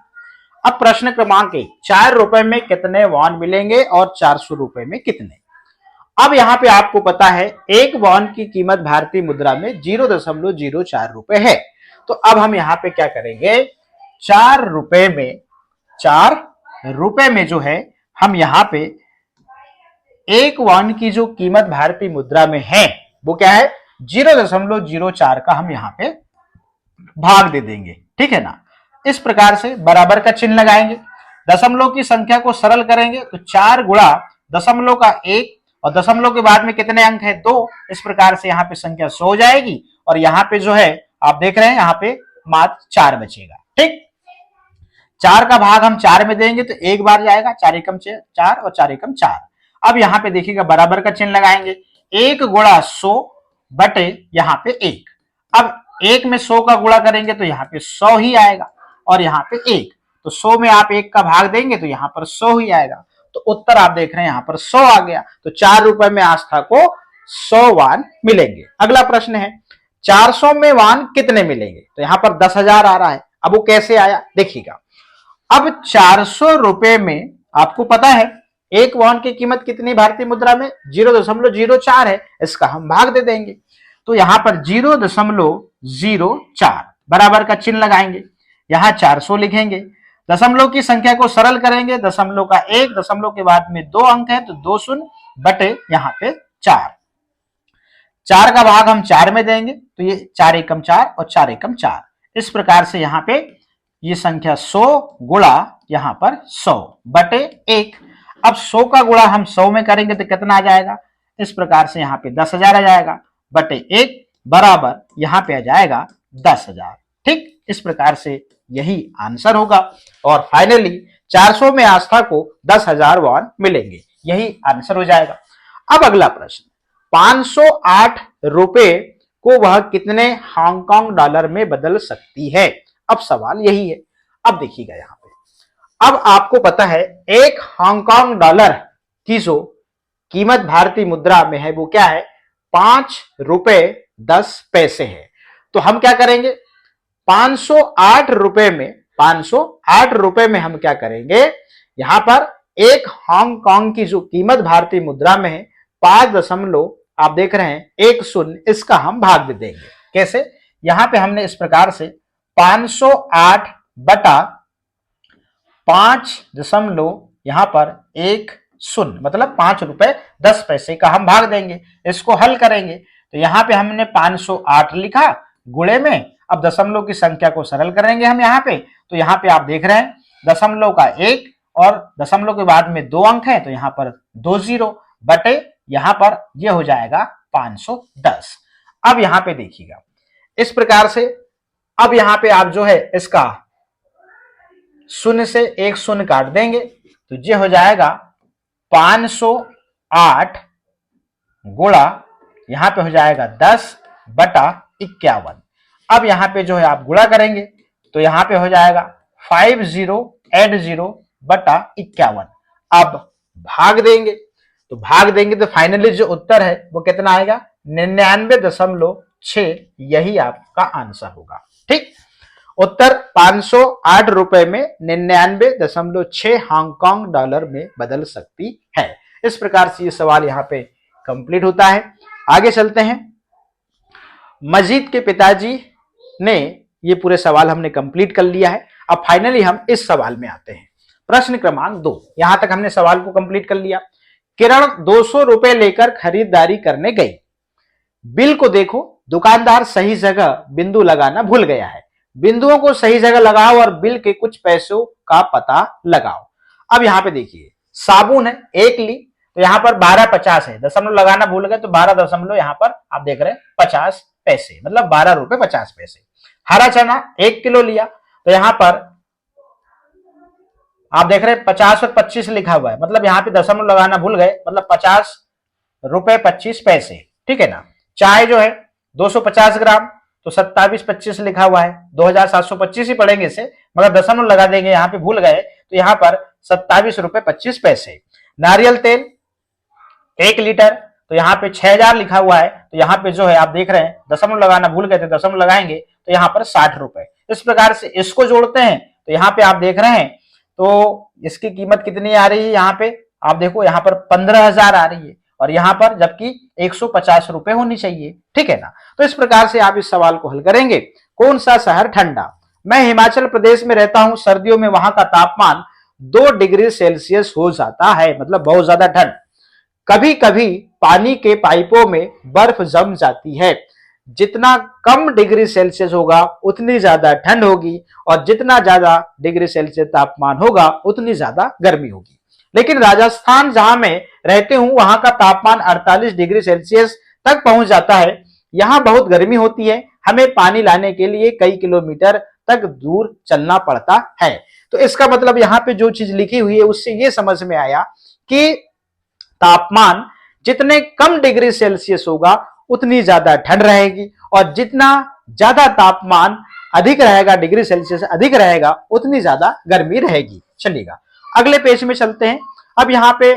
अब प्रश्न क्रमांक 1, 4 रुपए में कितने वॉन मिलेंगे और 400 रुपए में कितने। अब यहां पे आपको पता है 1 वॉन की कीमत भारतीय मुद्रा में 0.04 रुपए है। तो अब हम यहां पे क्या करेंगे, 4 रुपए में जो है हम यहां पे 1 वॉन की जो कीमत भारतीय मुद्रा में है वो क्या है, 0.04 का हम यहां पे भाग दे देंगे, ठीक है ना। इस प्रकार से बराबर का चिन्ह लगाएंगे, दशमलव की संख्या को सरल करेंगे, तो 4 गुणा दशमलव का 1 और दशमलव के बाद में कितने अंक है, 2। इस प्रकार से यहाँ पे संख्या 100 हो जाएगी और यहाँ पे जो है आप देख रहे हैं यहाँ पे मात्र 4 बचेगा, ठीक। 4 का भाग हम 4 में देंगे तो 1 बार जाएगा, 4 एकम 4 और 4 एकम 4। अब यहाँ पे देखिएगा बराबर का चिन्ह लगाएंगे, 1 गुणा 100 बटे यहाँ पे 1। अब 1 में 100 का गुणा करेंगे तो यहाँ पे 100 ही आएगा और यहाँ पे 1, तो 100 में आप 1 का भाग देंगे तो यहाँ पर 100 ही आएगा। तो उत्तर आप देख रहे हैं यहां पर 100 आ गया। तो 4 रुपए में आस्था को 100 वान मिलेंगे। अगला प्रश्न है 400 में वान कितने मिलेंगे? तो यहां पर 10,000 आ रहा है। अब वो कैसे आया देखिएगा। अब 400 रुपए में आपको पता है एक वान की कीमत कितनी भारतीय मुद्रा में? 0.04 है। इसका हम भाग दे देंगे। तो यहां पर 0.04 बराबर का चिन्ह लगाएंगे, यहां 400 लिखेंगे, दशमलव की संख्या को सरल करेंगे, दशमलव का 1, दशमलव के बाद में 2 अंक है तो 2 शून्य बटे यहां पे 4। 4 का भाग हम 4 में देंगे तो ये 4 एकम 4 और 4 एकम 4। इस प्रकार से यहां पे ये संख्या 100 गुणा यहां पर 100 बटे 1। अब 100 का गुणा हम 100 में करेंगे तो कितना आ जाएगा? इस प्रकार से यहां पे 10,000 आ जाएगा बटे 1 बराबर यहां पे आ जाएगा 10,000। ठीक, इस प्रकार से यही आंसर होगा और फाइनली 400 में आस्था को 10,000 वान मिलेंगे। यही आंसर हो जाएगा। अब अगला प्रश्न 508 रुपए को वह कितने हांगकांग डॉलर में बदल सकती है? अब सवाल यही है। अब देखिएगा यहां पे, अब आपको पता है एक हांगकांग डॉलर की जो कीमत भारतीय मुद्रा में है वो क्या है? 5 रुपए 10 पैसे है। तो हम क्या करेंगे? 508 रुपए में हम क्या करेंगे? यहां पर एक हांगकांग की जो कीमत भारतीय मुद्रा में है 5 आप देख रहे हैं 10, इसका हम भाग दे देंगे। कैसे? यहां पे हमने इस प्रकार से 508 बटा 5 यहां पर 10 मतलब 5 रुपए 10 पैसे का हम भाग देंगे। इसको हल करेंगे तो यहां पे हमने 508 लिखा गुणे में, अब दशमलव की संख्या को सरल करेंगे हम यहां पे, तो यहां पे आप देख रहे हैं दशमलव का 1 और दशमलव के बाद में 2 अंक है तो यहां पर 20 बटे यहां पर ये हो जाएगा 510। अब यहां पे देखिएगा इस प्रकार से, अब यहां पे आप जो है इसका 0 से 1 शून्य काट देंगे तो ये हो जाएगा 508 गुणा यहां पे हो जाएगा 10 बटा 51। अब यहां पे जो है आप गुणा करेंगे तो यहां पे हो जाएगा 5080 बटा 51। अब भाग देंगे तो फाइनली जो उत्तर है वो कितना आएगा? 99.6। यही आपका आंसर होगा। ठीक, उत्तर 508 रुपए में 99.6 हांगकांग डॉलर में बदल सकती है। इस प्रकार से ये सवाल यहां पे कंप्लीट होता है। आगे चलते हैं। मजीद के पिताजी ने ये पूरे सवाल हमने कंप्लीट कर लिया है। अब फाइनली हम इस सवाल में आते हैं। प्रश्न क्रमांक 2, यहां तक हमने सवाल को कंप्लीट कर लिया। किरण 200 रुपए लेकर खरीदारी करने गई। बिल को देखो, दुकानदार सही जगह बिंदु लगाना भूल गया है। बिंदुओं को सही जगह लगाओ और बिल के कुछ पैसों का पता लगाओ। अब यहां पे देखिए साबुन है 1 ली तो यहां पर 12.50 है, दशमलव लगाना भूल गए तो 12 दशमलव यहां पर आप देख रहे हैं 50 पैसे, मतलब 12 रुपए 50 पैसे। हरा चना 1 किलो लिया तो यहां पर आप देख रहे हैं 50 और 25 लिखा हुआ है, मतलब यहां पे दशमलव लगाना भूल गए, मतलब 50 रुपए 25 पैसे। ठीक है ना। चाय जो है 250 ग्राम तो 27.25 लिखा हुआ है, 2725 ही पढ़ेंगे इसे, मगर दशमलव लगा देंगे, यहां पे भूल गए तो यहां पर 27 रुपए 25 पैसे। नारियल तेल 1 लीटर तो यहां पे 6000 लिखा हुआ है, तो यहां पे जो है आप देख रहे हैं दशमलव लगाना भूल गए थे, दशमलव लगाएंगे तो यहां पर 60 रुपए। इस प्रकार से इसको जोड़ते हैं तो यहां पे आप देख रहे हैं तो इसकी कीमत कितनी आ रही है? यहां पे आप देखो यहां पर 15,000 आ रही है और यहां पर जबकि 150 रुपए होनी चाहिए। ठीक है ना। तो इस प्रकार से आप इस सवाल को हल करेंगे। कौन सा शहर ठंडा? मैं हिमाचल प्रदेश में रहता हूं, सर्दियों में वहां का तापमान 2 डिग्री सेल्सियस हो जाता है, मतलब बहुत ज्यादा ठंड। कभी कभी पानी के पाइपों में बर्फ जम जाती है। जितना कम डिग्री सेल्सियस होगा उतनी ज्यादा ठंड होगी और जितना ज्यादा डिग्री सेल्सियस तापमान होगा उतनी ज्यादा गर्मी होगी। लेकिन राजस्थान जहां मैं रहते हूं वहां का तापमान 48 डिग्री सेल्सियस तक पहुंच जाता है। यहां बहुत गर्मी होती है, हमें पानी लाने के लिए कई किलोमीटर तक दूर चलना पड़ता है। तो इसका मतलब यहां पे जो चीज लिखी हुई है उससे यह समझ में आया कि तापमान जितने कम डिग्री सेल्सियस होगा उतनी ज्यादा ठंड रहेगी और जितना ज्यादा तापमान अधिक रहेगा, डिग्री सेल्सियस अधिक रहेगा, उतनी ज्यादा गर्मी रहेगी। चलिएगा अगले पेज में चलते हैं। अब यहाँ पे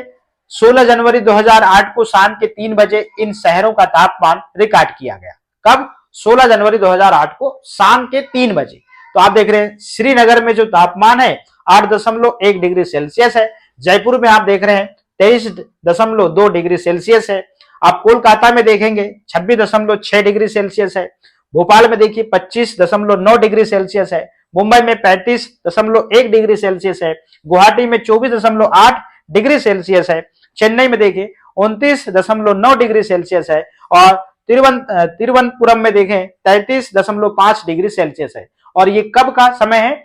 16 जनवरी 2008 को शाम के 3 बजे इन शहरों का तापमान रिकॉर्ड किया गया। कब? 16 जनवरी 2008 को शाम के 3 बजे। तो आप देख रहे हैं श्रीनगर में जो तापमान है 8.1 डिग्री सेल्सियस है। जयपुर में आप देख रहे हैं 23.2 डिग्री सेल्सियस है। आप कोलकाता में देखेंगे 26.6 डिग्री सेल्सियस है। भोपाल में देखिए 25.9 डिग्री सेल्सियस है। मुंबई में 35.1 डिग्री सेल्सियस है। गुवाहाटी में 24.8 डिग्री सेल्सियस है। चेन्नई में देखिए 29.9 डिग्री सेल्सियस है। और तिरुवनंतपुरम में देखें 33.5 डिग्री सेल्सियस है। और ये कब का समय है?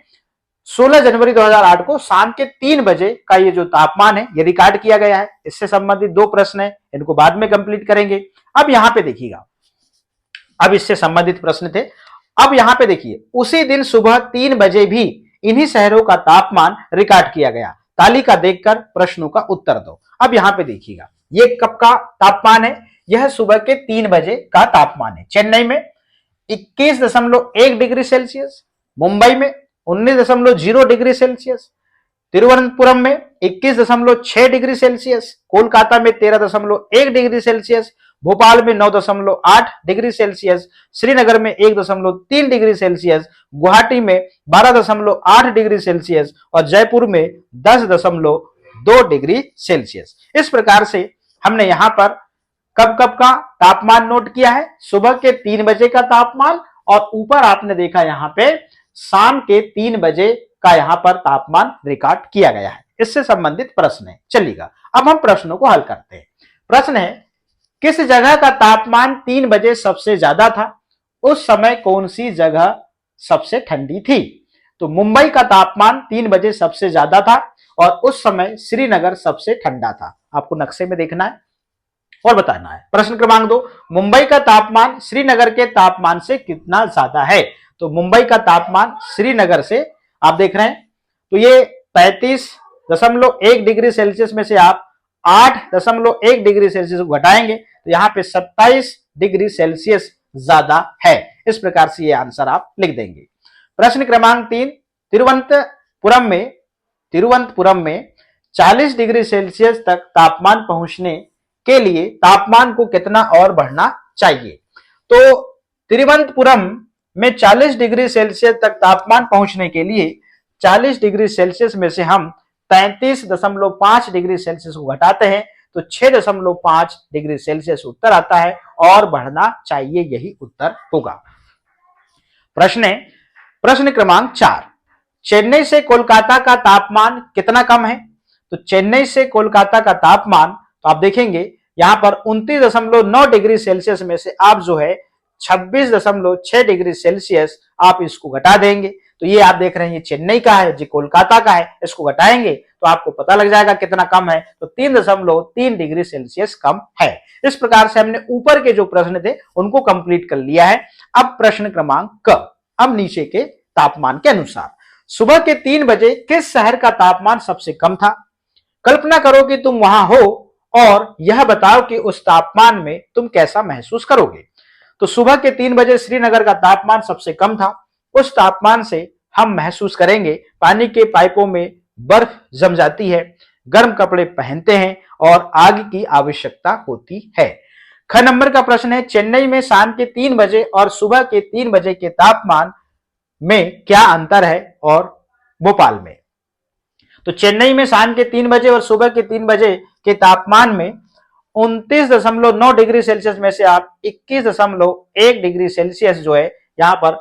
16 जनवरी 2008 को शाम के 3 बजे का ये जो तापमान है ये रिकॉर्ड किया गया है। इससे संबंधित 2 प्रश्न है, इनको बाद में कंप्लीट करेंगे। अब यहां पे देखिएगा, अब इससे संबंधित प्रश्न थे। अब यहां पे देखिए उसी दिन सुबह 3 बजे भी इन्हीं शहरों का तापमान रिकॉर्ड किया गया। तालिका देखकर प्रश्नों का उत्तर दो। अब यहां पे देखिएगा ये कब का तापमान है? यह सुबह के 3 बजे का तापमान है। चेन्नई में 21.1 डिग्री सेल्सियस, मुंबई में 19.0 डिग्री सेल्सियस, तिरुवनंतपुरम में 21.6 डिग्री सेल्सियस, कोलकाता में 13.1 डिग्री सेल्सियस, भोपाल में 9.8 डिग्री सेल्सियस, श्रीनगर में 1.3 डिग्री सेल्सियस, गुवाहाटी में 12.8 डिग्री सेल्सियस और जयपुर में 10.2 डिग्री सेल्सियस। इस प्रकार से हमने यहां पर कब कब का तापमान नोट किया है? सुबह के 3 बजे का तापमान, और ऊपर आपने देखा यहां पे शाम के 3 बजे का यहां पर तापमान रिकॉर्ड किया गया है। इससे संबंधित प्रश्न है। चलिएगा अब हम प्रश्नों को हल करते हैं। प्रश्न है किस जगह का तापमान 3 बजे सबसे ज्यादा था? उस समय कौन सी जगह सबसे ठंडी थी? तो मुंबई का तापमान 3 बजे सबसे ज्यादा था और उस समय श्रीनगर सबसे ठंडा था। आपको नक्शे में देखना है और बताना है। प्रश्न क्रमांक 2, मुंबई का तापमान श्रीनगर के तापमान से कितना ज्यादा है? तो मुंबई का तापमान श्रीनगर से आप देख रहे हैं तो ये 35.1 डिग्री सेल्सियस में से आप 8.1 डिग्री सेल्सियस को घटाएंगे तो यहाँ पे 27 डिग्री सेल्सियस ज्यादा है। इस प्रकार से ये आंसर आप लिख देंगे। प्रश्न क्रमांक 3, तिरुवनंतपुरम में 40 डिग्री सेल्सियस तक तापमान पहुंचने के लिए तापमान को कितना और बढ़ना चाहिए? तो तिरुवनंतपुरम में 40 डिग्री सेल्सियस तक तापमान पहुंचने के लिए 40 डिग्री सेल्सियस में से हम 33.5 डिग्री सेल्सियस को घटाते हैं तो 6.5 डिग्री सेल्सियस उत्तर आता है और बढ़ना चाहिए, यही उत्तर होगा। प्रश्न क्रमांक 4, चेन्नई से कोलकाता का तापमान कितना कम है? तो चेन्नई से कोलकाता का तापमान तो आप देखेंगे यहां पर 29.9 डिग्री सेल्सियस में से आप जो है 26.6 डिग्री सेल्सियस आप इसको घटा देंगे तो ये आप देख रहे हैं ये चेन्नई का है, जो कोलकाता का है। इसको घटाएंगे तो आपको पता लग जाएगा कितना कम है, तो 3.3 डिग्री सेल्सियस कम है। इस प्रकार से हमने ऊपर के जो प्रश्न थे उनको कंप्लीट कर लिया है। अब प्रश्न क्रमांक क, अब नीचे के तापमान के अनुसार सुबह के 3 बजे किस शहर का तापमान सबसे कम था? कल्पना करो कि तुम वहां हो और यह बताओ कि उस तापमान में तुम कैसा महसूस करोगे। तो सुबह के 3 बजे श्रीनगर का तापमान सबसे कम था। उस तापमान से हम महसूस करेंगे पानी के पाइपों में बर्फ जम जाती है, गर्म कपड़े पहनते हैं और आग की आवश्यकता होती है। ख नंबर का प्रश्न है चेन्नई में शाम के 3 बजे और सुबह के 3 बजे के तापमान में क्या अंतर है और भोपाल में? तो चेन्नई में शाम के 3 बजे और सुबह के 3 बजे के तापमान में 29.9 डिग्री सेल्सियस में से आप 21.1 डिग्री सेल्सियस जो है यहां पर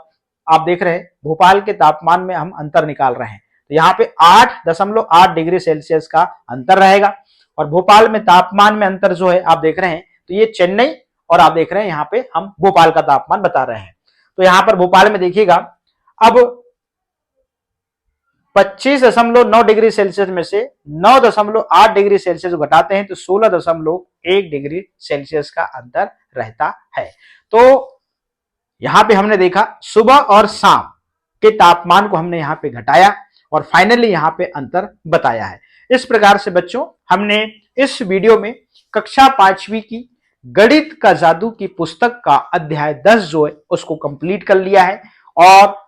आप देख रहे हैं भोपाल के तापमान में हम अंतर निकाल रहे हैं तो यहाँ पे 8.8 डिग्री सेल्सियस का अंतर रहेगा। और भोपाल में तापमान में अंतर जो है आप देख रहे हैं तो ये चेन्नई और आप देख रहे हैं यहाँ पे हम भोपाल का तापमान बता रहे हैं। तो यहाँ पर भोपाल में देखिएगा अब 25.9 डिग्री सेल्सियस में से 9.8 डिग्री सेल्सियस घटाते हैं तो 16.1 डिग्री सेल्सियस का अंतर रहता है। तो यहां पे हमने देखा सुबह और शाम के तापमान को हमने यहां पे घटाया और फाइनली यहां पे अंतर बताया है। इस प्रकार से बच्चों हमने इस वीडियो में कक्षा 5वीं की गणित का जादू की पुस्तक का अध्याय 10 जो है उसको कंप्लीट कर लिया है। और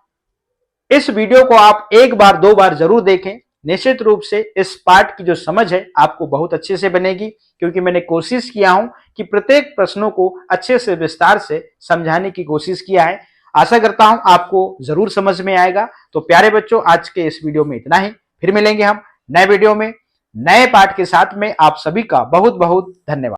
इस वीडियो को आप एक बार 2 बार जरूर देखें, निश्चित रूप से इस पाठ की जो समझ है आपको बहुत अच्छे से बनेगी, क्योंकि मैंने कोशिश किया हूं कि प्रत्येक प्रश्नों को अच्छे से विस्तार से समझाने की कोशिश किया है। आशा करता हूं आपको जरूर समझ में आएगा। तो प्यारे बच्चों, आज के इस वीडियो में इतना ही। फिर मिलेंगे हम नए वीडियो में नए पाठ के साथ में। आप सभी का बहुत बहुत धन्यवाद।